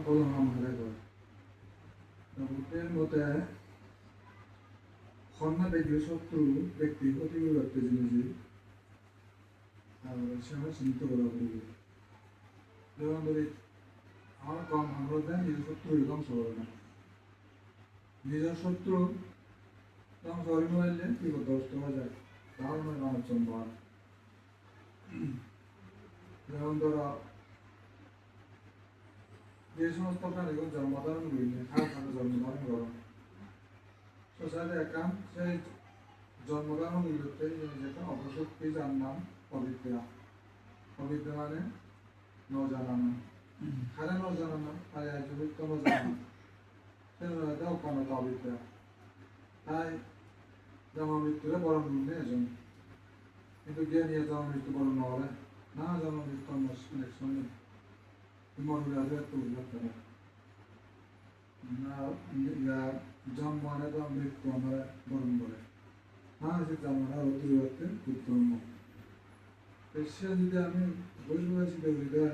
প্রধান হয়ে যায় বুদ্ধের মতে সন্না দেখি শত্রু ব্যক্তি ক্ষতিগুলো একটা জিনিস সে আমার চিন্তিত করা পড়বে যেমন ধরি আমার কম আমরা দেন নিজের শত্রু ধ্বংস করে না নিজের শত্রু ধ্বংস করে নিলে কি বিপদগ্রস্ত হয়ে যায় তাহলে আমার সম্ভব যেমন ধরো যে সমস্ত প্রাণীগুলো জন্মধারণ করিনি খারাপ জন্মধারণ করো সোসাইটি একান সেই জন্মধারণ করতে যেটা অপশক্তি যার নাম অবিদ্যা অবিদ্যা মানে নজানানো খারে নজানানো তাই যুক্ত নজানানো সেটা অজ্ঞানত অবিদ্যা তাই জন্ম মৃত্যুরে বরণ করলে এজন কিন্তু গিয়ে নিয়ে জন্ম মৃত্যু বরণ নহলে না জন্ম মৃত্যু কানেকশন নেই মনে রাখবে একটু উল্লেখ করে না জন্ম মানে তো মৃত্যু আমরা বরণ করে না সে জন্মটা অতিরিক্ত উত্তম সে যদি আমি বুঝবো চিন্তা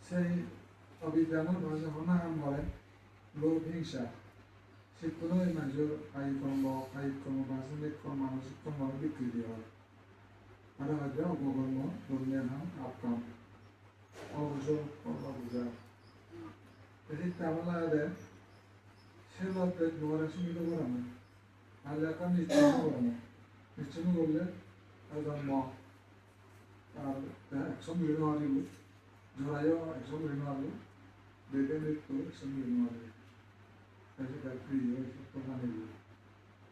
সেই অবিদ্যানোর ভাষা হনাহাম বলে লোভ হিংসা সে কোনো মানুষের কায়িক কর্ম বাস্তবিক কর্ম মানসিক কর্ম বিকৃতি হয় আর হয়তো অপকর্ম ধর্মীয় নাম আপকাম অবসর কর্ম বোঝা এটি তামলা দেয় সে লোককে ঘরে সীমিত করা না আর এখন নিশ্চিন্ন করা না নিশ্চিন্ন করলে আর জন্ম আর একশো মিলিয়ন মারিব জড়াইও একশো মিলিয়ন মারিব বেদে মৃত্যু একশো মিলিয়ন মারিব সেটা ফ্রি হয়েছে মানিব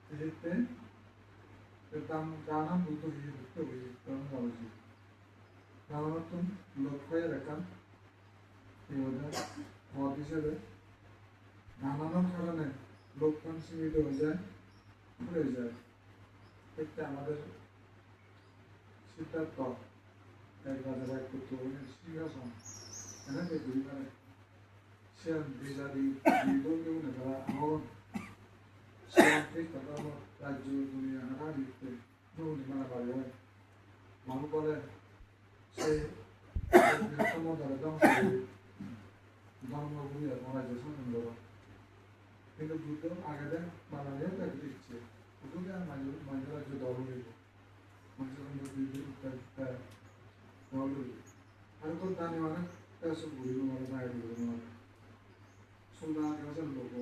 সেক্ষেত্রে তার নাম বুদ্ধ হয়ে বুদ্ধ হয়ে তখন ভাবছি নানারকম লক্ষ্যের রেখা মত হিসেবে নানান কারণে লক্ষণ সীমিত হয়ে যায় ঘুরে যায় একটা আমাদের সিদ্ধার্থ এক রাজা এক পুত্র সিংহাসন এনাকে দুই মানে সে বিজারি দুর্গেও নেতারা আমার রাজ্য দুনিয়া হাঁটা দিতে নির্মাণ করে মানুষ বলে সে সমুদ্রে ধ্বংস ধর্মগুলি রাজ্য শাসন করো কিন্তু বুদ্ধ আগে দেন বানালেও তাকে দিচ্ছে বুদ্ধকে আর মাঝে রাজ্য দল হইব আর তো দানি মানে পেশো ঘুরিব মানে বাইরে ঘুরিব মানে সুন্দর আগে লোক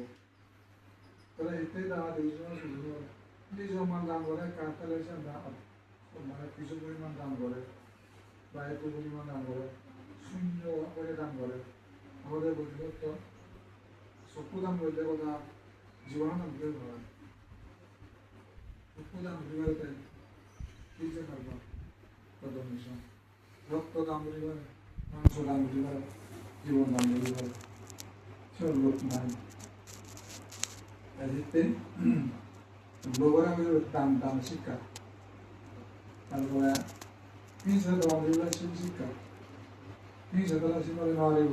তাহলে এটাই দাওয়া দিয়েছিল শুধু নিজ মান দান করে কাতালে সে মানে কিছু পরিমাণ দান করে বা এত পরিমাণ দান করে শূন্য করে দান করে আমাদের বুদ্ধিমত্ত চকু দান করলে কথা জীবন দান করে ধরা চকু দান ধরিবার তাই কি যে করবো কত মিশন রক্ত দান ধরিবার মাংস দান ধরিবার জীবন দান ধরিবার সব লোক নাই এদিকে লোকেরা দান দান শিক্ষা তারপরে হিংসা দান ধরিবার শিক্ষা হিংসা দ্বারা শিক্ষা নারিব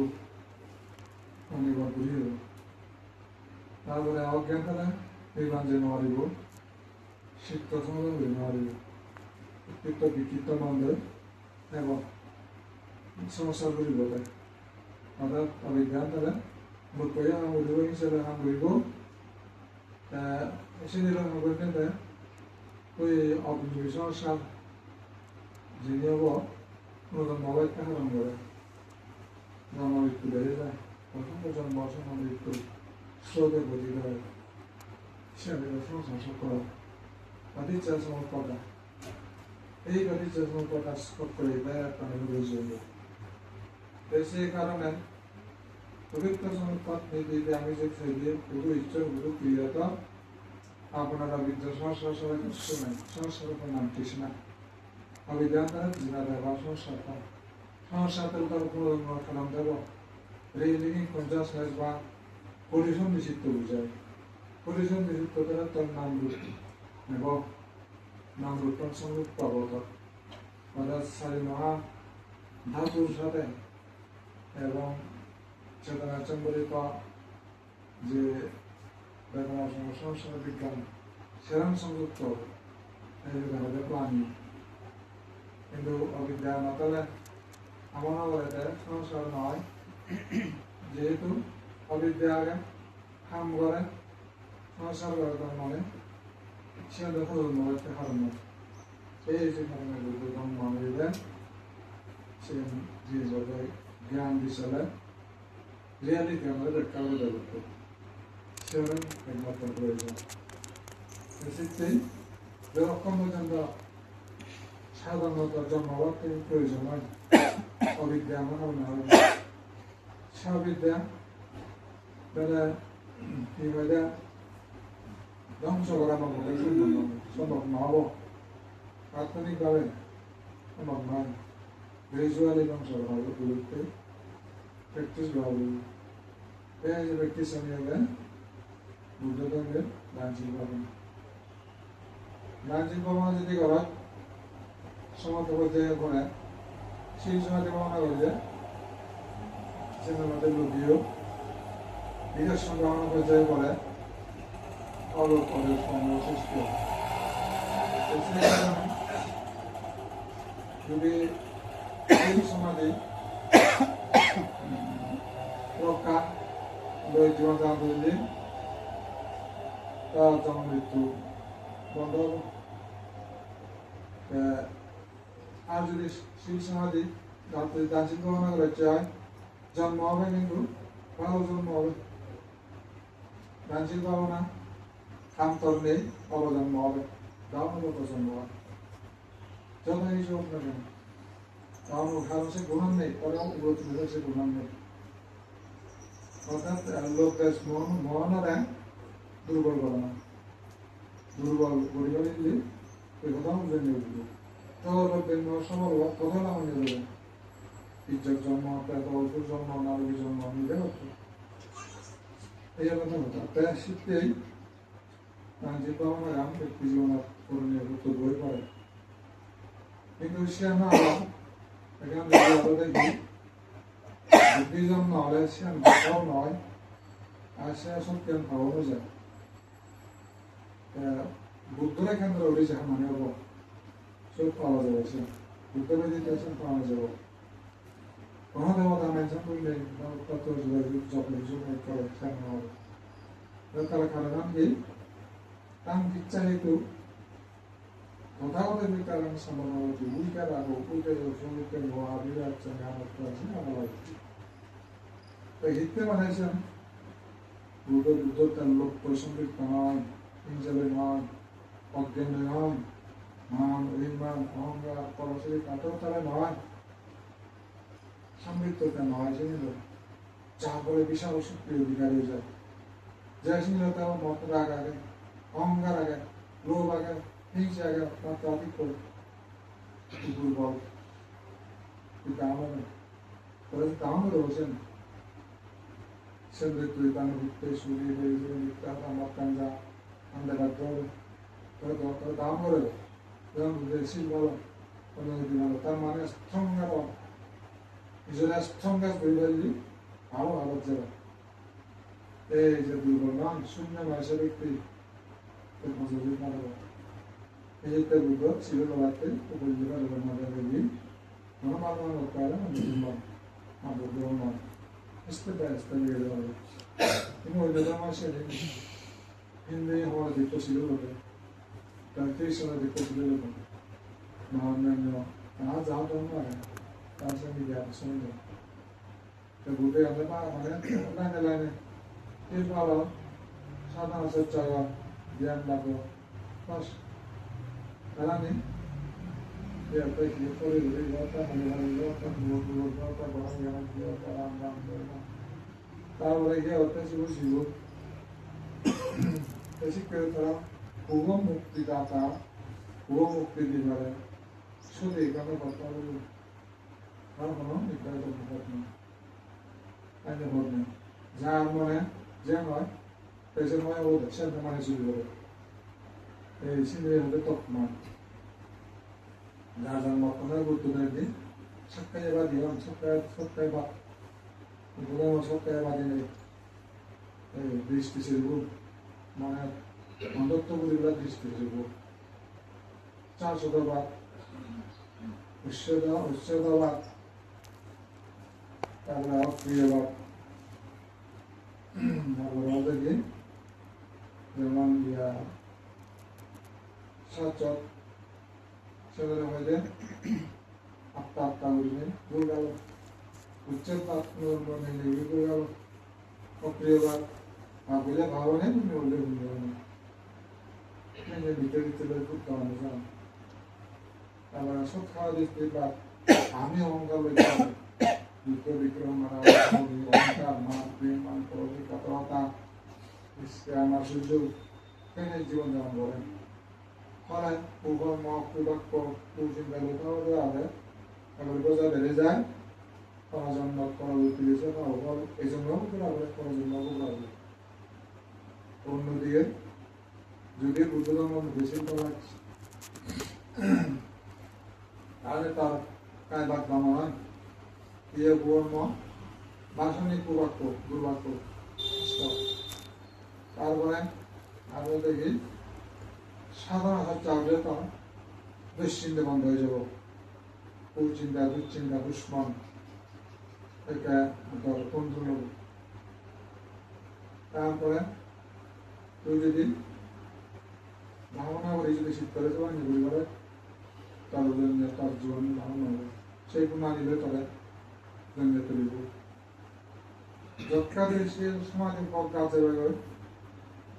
অনেক বুঝিয়ে দেব তারপরে অজ্ঞান দ্বারা এই বাঞ্জে নারিব শিক্ষা সমাধান করে নারিব উৎকৃষ্ট বিকৃত মন্দের এবং সমস্যাগুলি বলে অর্থাৎ অবিজ্ঞান দ্বারা লোকয়া হাম উঠিব হিংসা হাম ঘুরিব এসে দিলাম করতে ওই অগ্নি সমস্যা যিনি হব নতুন মোবাইলটা হারাম করে জন্ম মৃত্যু বেড়ে যায় প্রথম জন্ম অসম মৃত্যু স্রোতে গতি করে সে সংসার করা অধিচ্ছা সমর্পণা এই অধিচ্ছা সমর্পণা করে দেয় প্রাণীগুলোর জন্য সেই কারণে পবিত্র সমর্পণ নীতিতে আমি যে দিয়ে পুরো ইচ্ছা পুরো ক্রিয়াটা আপনারা বিদ্যা সংসার সবাই শোনেন সংসার নাম কৃষ্ণা অবিদ্যান দ্বারা জিনা দেবা সংসার সংসার তার পুনর্জন্ম কালাম দেব রেলিং কনজাসনেস বা পরিশন নিষিদ্ধ বুঝায় পরিশন নিষিদ্ধ দ্বারা তার নাম রূপ এবং নাম রূপন সংযুক্ত অবতর অর্থাৎ সারি মহা ধাতুর সাথে এবং চেতনা চম্বলিত যে বেদনা সংসার বিজ্ঞান সেরকম সংযুক্ত আমাদের প্রাণী কিন্তু অবিদ্যা নতলে এমন বলে সংসার নয় যেহেতু অবিদ্যা আগে হাম করে সংসার করে তার মানে সে দেখো মনে হারাম এই যে কারণে বুদ্ধগণ মানুষদের সে যে জায়গায় জ্ঞান দিশালে রিয়ালিটি আমাদের ব্যাখ্যা করে দেবো সেরকম একমাত্র প্রয়োজন সেক্ষেত্রেই যতক্ষণ পর্যন্ত সাধারণত জন্মবাদ থেকে প্রয়োজন হয় অবিদ্যা আমার হবে না স্ববিদ্যা বেলা কি হয় ধ্বংস করা আমার পক্ষে সম্ভব নহব তাৎক্ষণিকভাবে সম্ভব নয় গ্রেজুয়ালি ধ্বংস করা হবে গুরুত্বে প্র্যাকটিস ভাবে এই যে প্র্যাকটিস আমি হবে বুদ্ধদেবের লাঞ্চিত পাবেন লাঞ্চিত ভাবনা যদি করা সমর্থ পর্যায়ে করে সেই সময়তে ভাবনা করলে আমাদের লোকীয় বিদর্শন ভাবনা পর্যায়ে করে অলোক পদের সংগ্রহ সৃষ্টি যদি এই সমাজে রক্ষা জীবন দান করলে তার জন্ম মৃত্যু বন্ধ হবে আর যদি সেই সমাধি দার্জিলিং ভাবনা করে চায় জন্ম হবে কিন্তু ভালো জন্ম হবে দার্জিলিং ভাবনা খামতর নেই অবজন্ম হবে দাওয়ানত জন্ম হয় যত কিছু হোক না কেন কারণ কারণ সে গুণান নেই পরে উগ্রত সে গুণান নেই অর্থাৎ লোকদের মহানারা দুর্বল করে না দুর্বল পরিবারে দিলে ওই কথা আমাদের নিয়ে উঠবে তখন সবল কথা না নিয়ে দেবেন ইজ্জত জন্ম অল্প জন্ম নারী জন্ম নিতে হচ্ছে এই কথা হতো তাই শীতেই যে আমার রাম ব্যক্তি জীবনের করণীয় গুরুত্ব বই পড়ে কিন্তু সে না এখানে যদি আরো দেখি বুদ্ধিজম নহলে সে ভাষাও নয় আর সে সত্যেন ভাবও যায় বুদ্ধরে কেন্দ্র ওই যাহা মানে হব সব পাওয়া যাবে সে বুদ্ধরে যেতে আছেন পাওয়া যাবে কোনো দেবতা মেনশন করলে তত যোগাযোগ জপলে যোগাযোগ করে সামনে হবে তারা কারণ কি তার ইচ্ছা হেতু তথাগত বিকারণ সম্ভাবনা ভূমিকার আগে উপরে সঙ্গীতের মহাবিরাট জ্ঞানত আছেন আমার তাই হিতে বানাইছেন বুদ্ধ তার লোক প্রসঙ্গিত নয় হিংসালে নয় অজ্ঞান নয় মান অভিমান অহংকার পরশরী কাতরতারে নয় সমৃদ্ধতা নয় জেনে যা বলে বিশাল শক্তির অধিকারী হয়ে যায় যে সিংহতা মত রাগ আগে অহংকার আগে লোভ আগে হিংসা আগে মাত্রা অধিক করে দুর্বল কিন্তু আমাদের আমাদের বলছেন সেন্দ্রে তুই তার ভিত্তে সূর্য হয়ে মিথ্যা আমার কাঞ্জা আমাদের রাখতে হবে তোর দাম করে যেমন শিল বলো অন্য যদি বলো তার মানে স্ট্রং নিজেরা স্ট্রং গাছ ধরে ফেললি ভালো হালত যাবে এই যে দুর্বল নন শূন্য বয়সে ব্যক্তি এই যে বুদ্ধ ছিল বাড়তে উপজেলা মাঝে দেখি মনোমালমান করতে হবে বুদ্ধ step by step নিয়ে যাওয়া হবে কিন্তু ওই দাদা আমার সে হিন্দি হওয়ার দিক্ষ ছিল লোকে তার কৃষ্ণের দিক্ষ ছিল লোক মহান্য আর যাও তো নয় তার সঙ্গে জ্ঞান শুনবে তো বুদ্ধে আমরা মানে লাইনে লাইনে এই ভালো সাধারণ সচ্চারা জ্ঞান লাগো বাস তারা নেই তারপরে গিয়ে হতে শিব শিব শিক্ষিত তারা ভুব মুক্তিদাতা ভুব মুক্তি দিবারে শুধু এখানে কথা বলি আর কোনো নির্ধারিত ভোট নেই আইনে ভোট নেই যার মনে যে হয় পেছন হয় ও সে মানে শুরু করে এই সিন্ধি হতে তৎমান যার যার মতনের গুরুত্ব দেয় দিন সবটাই এবার দিলাম সবটাই বাদ সবটাই বাদে নেই এই দৃষ্টি শিল্প মানে অন্ধত্বগুলিগুলা দৃষ্টি শিল্প 400 বাদ উচ্ছেদবাদ তারপরে অপ্রিয়বাদ তারপরে যেমন সাচক সেগুলো হইলে আত্মা উঠবে ভুল গেল উচ্চের পাত্রে ভুল গেল অপ্রিয়বাদ বলে ভাবনে তুমি বললে ভুল গেল ভিতরে ভিতরে খুব কারণে যান তারপরে সব খাওয়া দিতে বা আমি অহংকার লইতে দুটো বিক্রম মারা অহংকার মান প্রেম মান কাতরতা আমার সুযোগ কেনে জীবন যাপন করেন ফলে কুকর্ম কুবাক্য কুচিন্তা লোকাও হবে এবার বোঝা বেড়ে যায় পরাজন্য পরবর্তী এই জন্য পরাজন্য হবে অন্যদিকে যদি বুদ্ধ ধর্ম বেশি করা তাহলে তার কায়বাদ বামান দিয়ে কর্ম ভাষণিক কুবাক্য দুর্বাক্য তারপরে আমরা দেখি সাধারণ চাইলে তো দুশ্চিন্তা বন্ধ হয়ে যাব কুচিন্তা দুশ্চিন্তা দুশ্মন এটা কন্ট্রোল হবে তারপরে তুই যদি ভাবনা করে যদি শীত করে যাওয়া নিবি করে তার জীবন ভাবনা হবে সেই গুণ আনিলে তবে জন্য তুলিব যৎকা দেশে সমাজের পথ কাজে রয়ে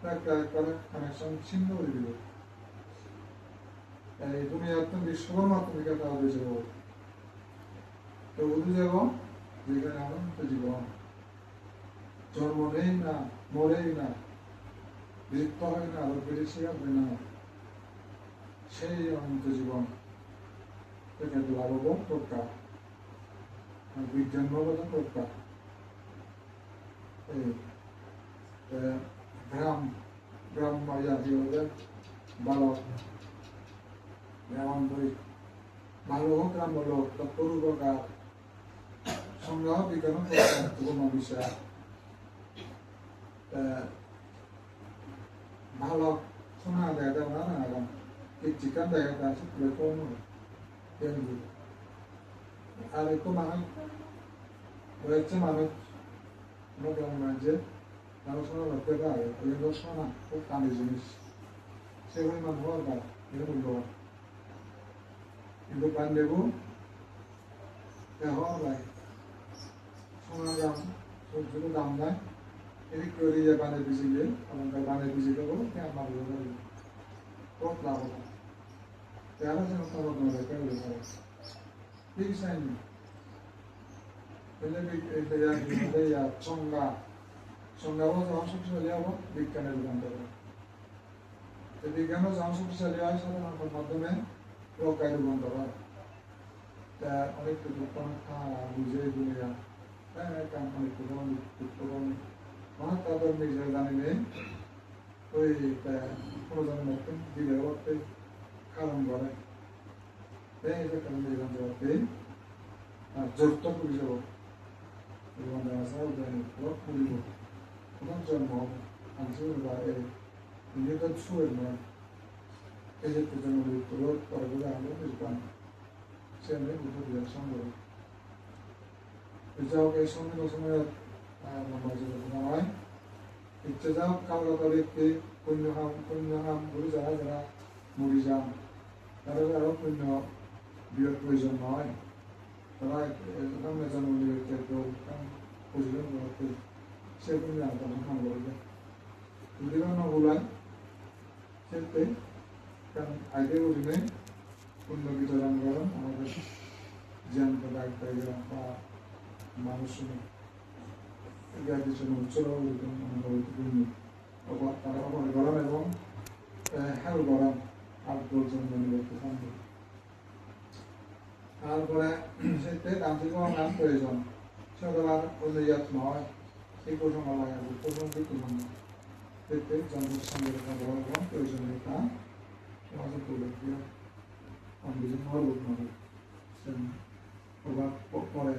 একটা কানেকশন ছিন্ন করে দিল এই দুনিয়ার বিশ্বর মাধ্যমিক একটা হয়েছে তো বুঝে যাব যেখানে অনন্ত জীবন জন্ম নেই না মরেই না মৃত্যু হয় না আরো বেড়েছে হবে না সেই অনন্ত জীবন এটা লাভবান প্রজ্ঞা বিজ্ঞান বাবদ প্রজ্ঞা ব্রাহ্ময়া বালক ভালো হোক রাম বলো তৎপরূপকার সংগ্রহ বিজ্ঞান গুণ বিষয় ভালো শোনা দেখা না না চিকান দেখা আছে কম আর একটু মানুষ হয়েছে মানুষ যে আলোচনা করতে পারে এগুলো শোনা খুব কানে জিনিস সেগুলি মানুষ হওয়ার পারে এটা মূল্যবান কিন্তু পান দেবো হওয়ার পারে সোনার দাম সবজির দাম নাই এদিক করে যে পানে ভিজিলে আমাদের পানে ভিজিলে বলো কেন মারবে খুব লাভ হয় তারা যেন খবর না রেখে ঠিক চাইনি সংজ্ঞাও যখন শক্তিশালী হবো বিজ্ঞানের রূপান্তর বিজ্ঞানও যখন শক্তিশালী হয় সাধারণত মাধ্যমে প্রজ্ঞায় রূপান্তর হয় তা অনেক কিছু বুঝে দুনিয়া অনেক অনেক তাদের নিজের জানি নেই ওই কোনো জনের মতন দিলের অর্থে কারণ করে এই যে কারণ জানতে পারতে যুক্ত করে যাব এবং পুরিব কোন জন্ম আঞ্চলিক নিজেদের সুরের নয় এই যে জন্ম মৃত্যুর পরে বলে আমরা বুঝতাম সে আমি বুদ্ধ বিজার সঙ্গে যাও এই সঙ্গে সময় হয় ইচ্ছে যাও কালকাতা ব্যক্তি পুণ্যহাম বলে যারা যারা মরি যান তারা আরো পুণ্য বিয়োগ প্রয়োজন নয় তারা জন্ম নিয়ে বুঝলেন সে পুণ্য আত্মা করবে যদি না বলায় সেতে কারণ আগে বলিলে পুণ্য বিতরণ করেন আমাদের জ্ঞান প্রদায় বা মানুষ জন্য উচ্চরা তারা অপরে গরম এবং হ্যাল গরম আর জন্য করতে সম্ভব তারপরে সেতে তান্ত্রিক নাম প্রয়োজন সকাল অনুযায়ী নয় এই প্রসঙ্গ লাগাবো প্রসঙ্গ তুলনা সেতে জন্মের সঙ্গে গ্রহণ প্রয়োজনীয়তা সমাজে তুলে দিয়ে অন্যজন লোক নয় প্রভাব পরে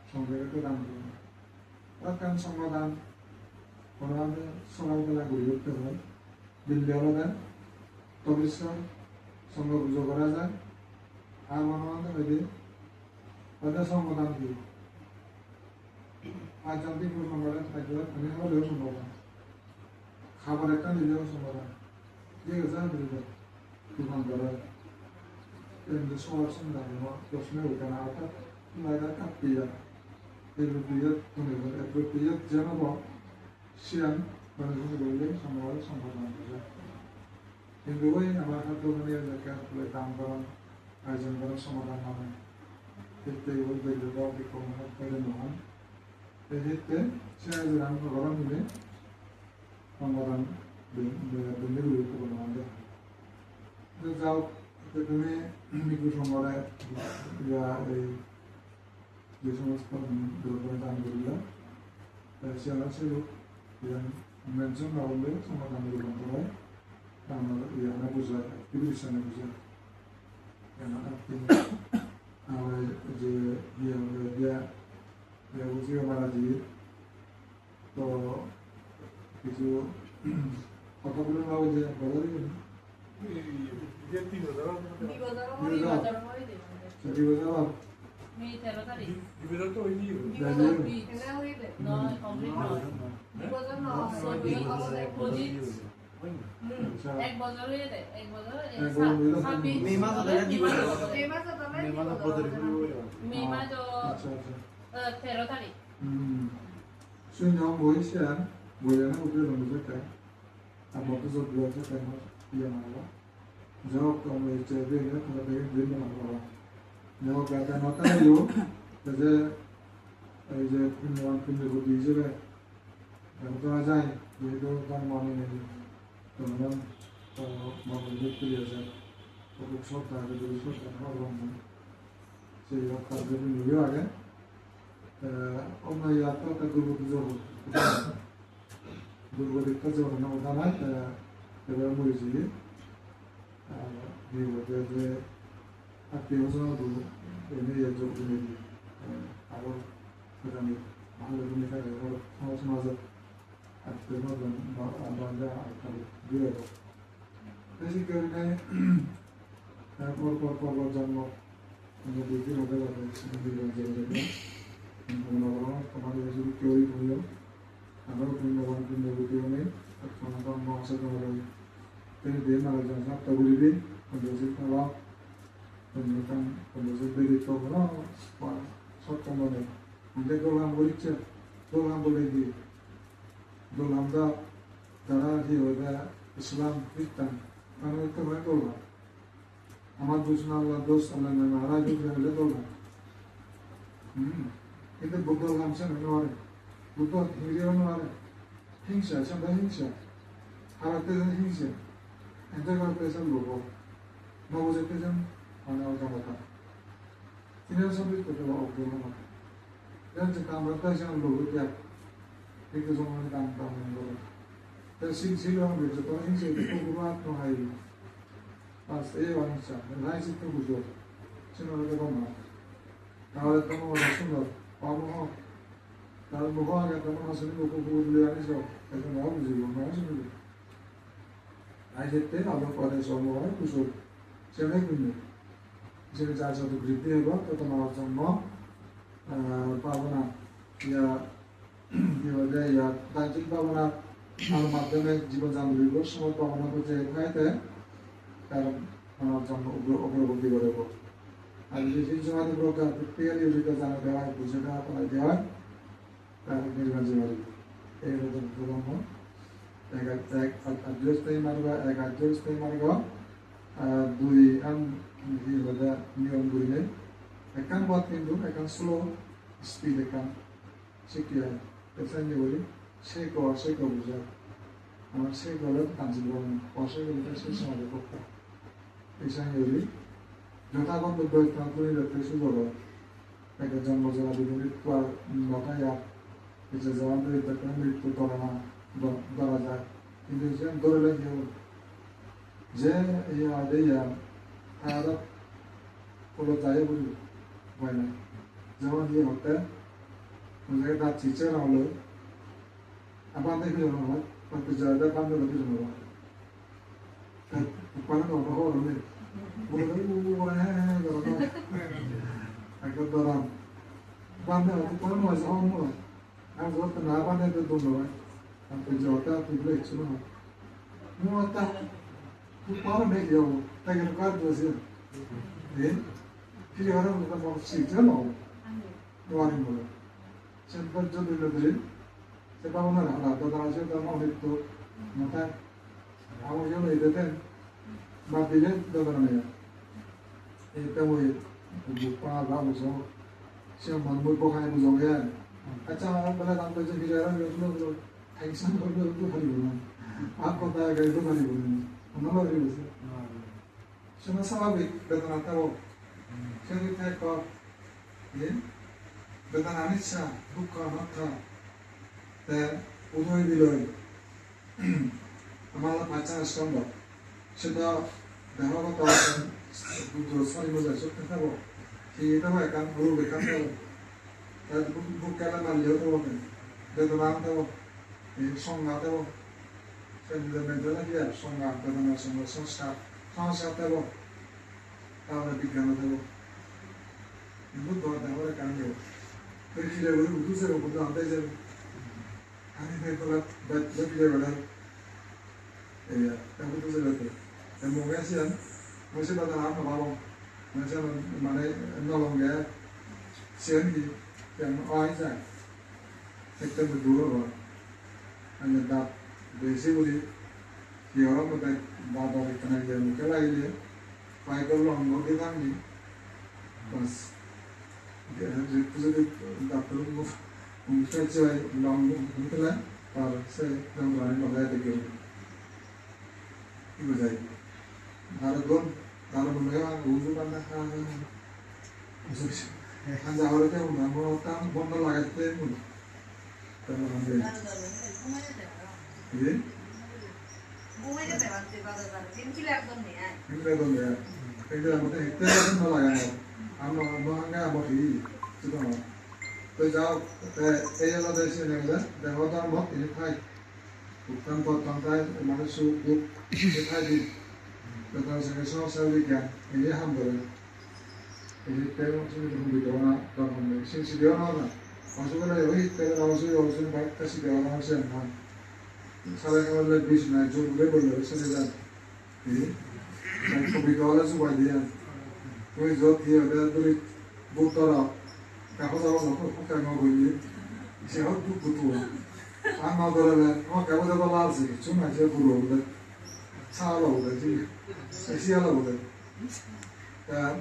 সংগ্রহকে দান করুন কারণ সমাধান কোনোভাবে সকালবেলা ঘুরে উঠতে হয় দিল্লি আলাদা তবে সঙ্গে পুজো করা যায় আর মনে মধ্যে হয়তো সমাধান কি পাঁচজন বিপুল সম্ভাবনা থাকলে আমি হলেও সম্ভব না খাবার একটা নিলেও সম্ভব না ঠিক আছে দোকান করে কিন্তু সবার সঙ্গে প্রশ্ন উঠে না অর্থাৎ লাইটার কাপিয়া এই রুপিয়া তুমি এক রুপিয়া জানাব সিয়ান মানে তুমি বললে সম্ভব না কিন্তু ওই আমার হাতে জায়গায় দাম করা আয়োজন করার সমাধান মানে ক্ষেত্রে ওই বেরিয়ে বিক্রমণের করে নয় ক্ষেত্রে সে রান করা মিলে সমাধান গুরুত্বপূর্ণ আমাদের যাও তুমি বিপুল সম্প্রদায় এই যে সমস্ত দানগুলো সেরা ছিল মেনশন না বললে সমাধান গ্রহণ করায় আমার ইয়ানা বোঝায় বিবেচনা বোঝায় আমার যে বুঝিয়ে মারা দিয়ে তো কিছু কথাগুলো না যে বলা দিবেন Sunyong boisian, boyana udah nunggu kan, apa tuh sebuah kan dia malah, jawab kamu itu dia kalau dia malah, jawab kata nota itu, jadi penyuan penyuruh di sini, yang itu aja, itu kan mau ini, teman mau menjadi biasa, untuk sota, jadi sota orang, saya kerja di New York kan. Ona yatta ta durgurita jorna udana ebe muizi diwode je atiyosana du ene yejo ene aro kudani mahalo dumi ka ero samaja atiyosana du banda akali dire basically por জন্ম আমাদের দিকে হবে হবে তোমাদের যদি কেউই হইও আমারও পুণ্যবান পুণ্যবতীও নেই সনাতন মহাশয় তোমার তিনি দিয়ে নারাজন সাপ্তা গুলিবি পঞ্চাশিক পাওয়া পঞ্চাশিক বেরিত হলো সপ্তম নেই আমাদের গোলাম বলিচ্ছে গোলাম বলে দিই গোলামরা যারা কি হবে ইসলাম খ্রিস্টান তারা তো হয় গোলাম আমার দুজন আল্লাহ দোষ আল্লাহ নারা যদি হলে গোলাম কিন্তু বুদ্ধ গামছা নয় বুদ্ধ হিংসা নয় হিংসা সন্ধ্যা হিংসা হারাতে যেন হিংসা এনজয় করতে যেন লোক নবজাতে যেন মানে অজামতা তিনি সবই করতে অজ্ঞান যেন যে কামড়াতে যেন লোক ত্যাগ একটু সময় কাম কাম করে তাই ছিল আমাদের যত হিংসা পুরো আত্মহাই আজ এই অহিংসা রাই চিত্ত বুঝো সেটা না তাহলে তোমার সুন্দর পাবো তার মুখ আগে তোমার আসলে মুখ বুঝলে আনিস এখন না বুঝিব না শুনবি আই যেতে আলো করে সময় কুশল সেটাই কিন্তু সেটা যার সাথে বৃদ্ধি হব তত আমার জন্ম পাবো না ইয়া কি বলে ইয়া বাহ্যিক পাবো না আমার মাধ্যমে জীবন জান দিব সময় পাবো না করছে খাইতে কারণ আমার জন্ম অগ্রগতি করব আর যদি সমাজ প্রকার প্রত্যেকের যদি জানা দেওয়া হয় বুঝেটা আপনার দেওয়া হয় তাহলে নির্বাণ জীবনী এই রকম প্রবন্ধ এক আদ্যস্থায়ী মানব এক আদ্যস্থায়ী মানব দুই নিয়ম দুই নেই একান বাদ কিন্তু একান স্লো স্পিড একান শিখতে হয় পেছাইনি বলি শেখ বুঝা আমার শেখ হলে কাঞ্চিল বলেন অশেখ হলে সেই সমাজে করতে পেছাইনি বলি যথা গন্তব্য স্থানান্তরে যাতে সুযোগ হয় একটা জন্মজলা বিভিন্ন নটায় যে জবানদের মৃত্যু ধরা যায় কিন্তু যে ধরলে যে তারা কোনো যায় বলি হয় না যেমন দিয়ে হতে তার চিচে না হলো আবার দেখে জন্য হয় জায়গা বান্ধব দেখে জন্য হয় উপায় না হলো নেই একদম ধরাম বান্ধব কোনো নয় সব নয় আমি যত না বানে তো ধন্যবাদ আপনি যত তুলে ছিল মোটা tu para me dio ta que tocar tu decía que ahora no estamos sí ya no hay modo siempre yo digo de se va una la toda la ciudad no de tu mata vamos yo le deten más bien de la manera estamos bupa vamos a siapa man muy poca hay mucho que अच्छा पहले दाम तो जो बिचारा जो action कर रहे हो तो खाली बोलना आप पता है कि तो खाली बोलना उन्होंने भी बोला सुना स्वाभाविक बेतना था वो शरीर था का ये बेतना निश्चा दुख ना था ते उन्होंने भी लोग हमारा पांचा स्टॉम्बा शिदा देहावा तो जो सारी मुझे सुनते था वो कि ये तो है काम गुरु बेकार था bukan malu tu kan, betul tu, songa tu, fundamental lagi ya, songa betul songa songa tu, tahu bikin tu, itu doa dah orang kan yo, pergi lewat itu tu saya bukan ada je, hari ni tu lah, pergi lewat, ya, tapi tu saya tu, yang mungkin sih kan, mungkin pada apa baru, macam mana nolong ya, siapa ni yang oi যায় একটা দূর হয় আমি দাঁত বেশি বলি কি হলো মতে দাদা এখানে গিয়ে মুখে লাগিয়ে পাইকার লঙ্গ দিলামনি বাস যদি ডাক্তার মুখে চাই লঙ্গ মুখে আর সে লঙ্গানি লগাই দেখে কি বোঝাই আর গোন তার মনে হয় উজু বান্ধা খাওয়া Anda orang tu mana mau tahu benda lain tu pun, kalau anda, ini, ini apa tu? Itu yang mana lain? Amo anga apa sih? Itu apa? Tu jauh, eh kalau dari sini ni, dah hotel mak ini thai, bukan potong thai, mana suku ini thai di, betul saya selalu kan, ini hambar. Ini terus ini berdoa dalam sisi dia mana? Maksudnya ini terus maksudnya baik kasih dia orang macam mana? Saya kalau lebih bisnes jual boleh sesuatu. Ini saya berdoa lah supaya dia. Kau jauh dia ada beri butara. Kalau saya nak pakai ngaku ini, saya tu butuh. Anak orang ni, kalau kita balas sih, cuma saya butuh. Salah butuh sih, siapa butuh.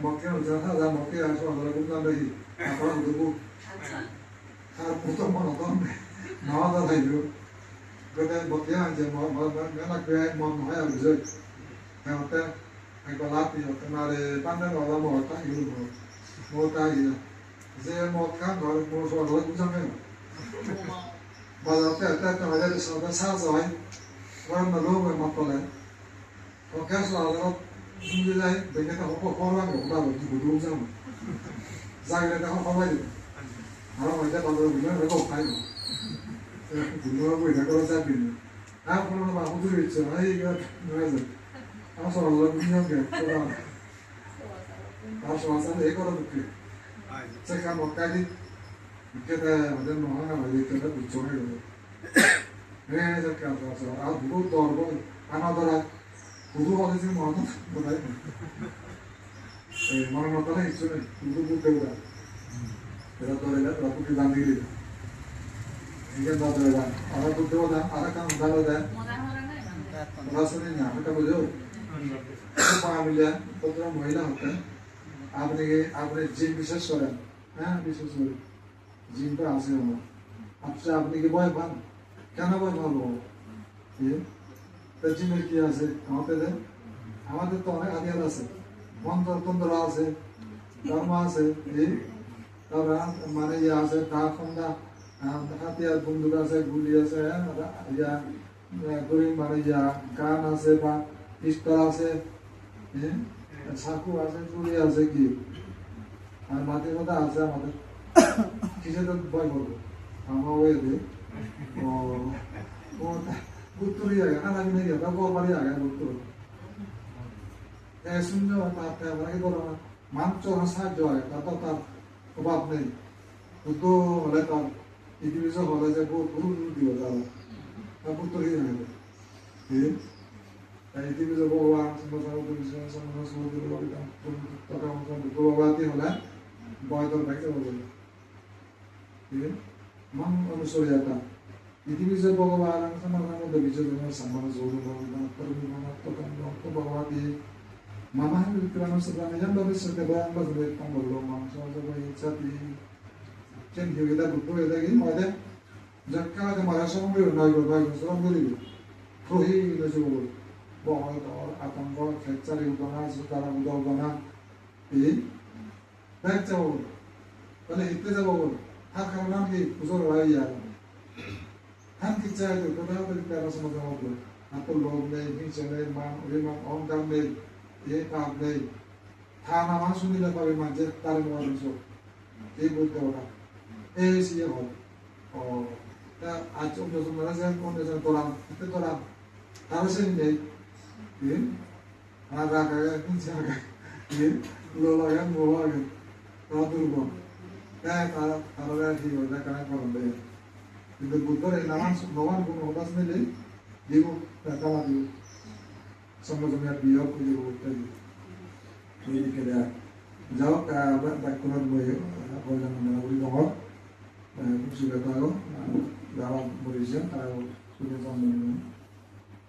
Mungkin jangan ada mungkin asal ada bukan lagi apa itu bu, kalau butuh mana tahu ni, mana ada lagi tu, kita mungkin aja mau nak kaya mau ada juga, yang tu, yang balap ni, kemarin pandai orang mau tak hidup mau tak hidup, saya mau kan kalau mau soal ada bukan ni, balap tu ada soal sahai, orang malu macam apa le, okey soal Mungkin saya banyak tak apa orang yang orang lagi bodoh sama. Saya tak apa apa itu. Orang macam kalau guna mereka kaya. Guna apa itu kalau saya bina. Aku kalau nak aku tu itu, saya ingat macam. Aku soal orang guna ke orang. Aku soal saya ekor tu. Saya kan makan ni. Kita macam mana macam kita bujuk ni. Saya kan soal. Aku buku torbo. Anak orang Guru orang sini mana? Betul. Mana mata ni itu ni. Guru bukan betul. Kita tahu leh, kita pun kita ni. Ini kan tahu leh. Orang tu betul dah. Orang kan tahu leh. Orang sini ni, kita boleh. Kita pahamilah. Betul mahila hote. आपने gym विशेष करा, हाँ विशेष करा. Gym पे आसे हो. आपसे आपने के बॉय बन. क्या ना बॉय मालूम हो? ये जिम में किया से कहाँ पे थे? हमारे तो अनेक आदियाँ लासे, मंत्र आसे, धर्म आसे, ये तब हमारे यहाँ से डाकंडा, हथियार बंदूक आसे, गुलिया से है, या गुरी हमारे यहाँ कान आसे, बा पिस्तौल आसे, ये चाकू आसे, चूड़ी आसे की, माते मता आसे माते, किसे तो बाय बोलो, हम वो ये थे, वो बुतुरी आ गया, ना लगी नहीं गया, तब वो बड़ी आ गया बुतुर. ऐसे में जो होता है, हमारे के दौरान मांग चोर साथ जो आया, तब तब कबाब नहीं, तो वाले तब 이집에서 걸어서 불을 띄워달라. 나부터 해야 돼. 예? 이집에서 보고와 성사하고 있으면 성사하고 우리가 좀 따라오면서 보고와티 होला বয়দর ভাইকে বলবেন মান অনুসরিয়াতা 이집에서 보고와랑 성사하고 비저는 상관을 조르고 그러면 또 보고와티 마마한 그런 사람이 한번에 서대바 한번에 방법으로 망설여서 이차티 chen hiểu ta bực tôi ta nghĩ mọi thế giặc cao thì mà ra xong rồi này rồi này rồi xong rồi thôi là rồi bỏ đó atom có phải trả lời của nó sự ta làm đâu của nó thì đấy cháu cái này ít ra bao hát khang năm thì cũng rồi lại vậy hát cái trái rồi cái đó thì ta làm sao được apple log này những cái này mà ông cam này ये काम नहीं था ना मान सुनी लगा भी मांझे तारे मुआवजे सो ये बोलते हो ना ऐसी है बहुत और क्या आज उन जो मेरा से कौन जैसे तोराम कितने तोराम तारे से नहीं ये आधा का या नीचे आ गया ये लोला या मोला गया तादुर बो क्या तारा तारा ठीक हो जाए कहाँ पर बंदे itu butuh nawan gunung atas ini dia kata lagi sama-sama dia punya tadi ini kira jauh ke background gue apa yang melalui nomor sudah tahu dalam Malaysia kalau sudah sama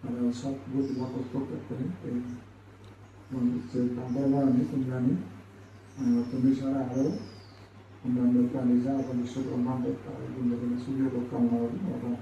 ada satu buat lima kotak ini tambah mana ni kemudian pemisahan ada kemudian berkanisa atau disebut orang berkata kemudian sudah berkawan atau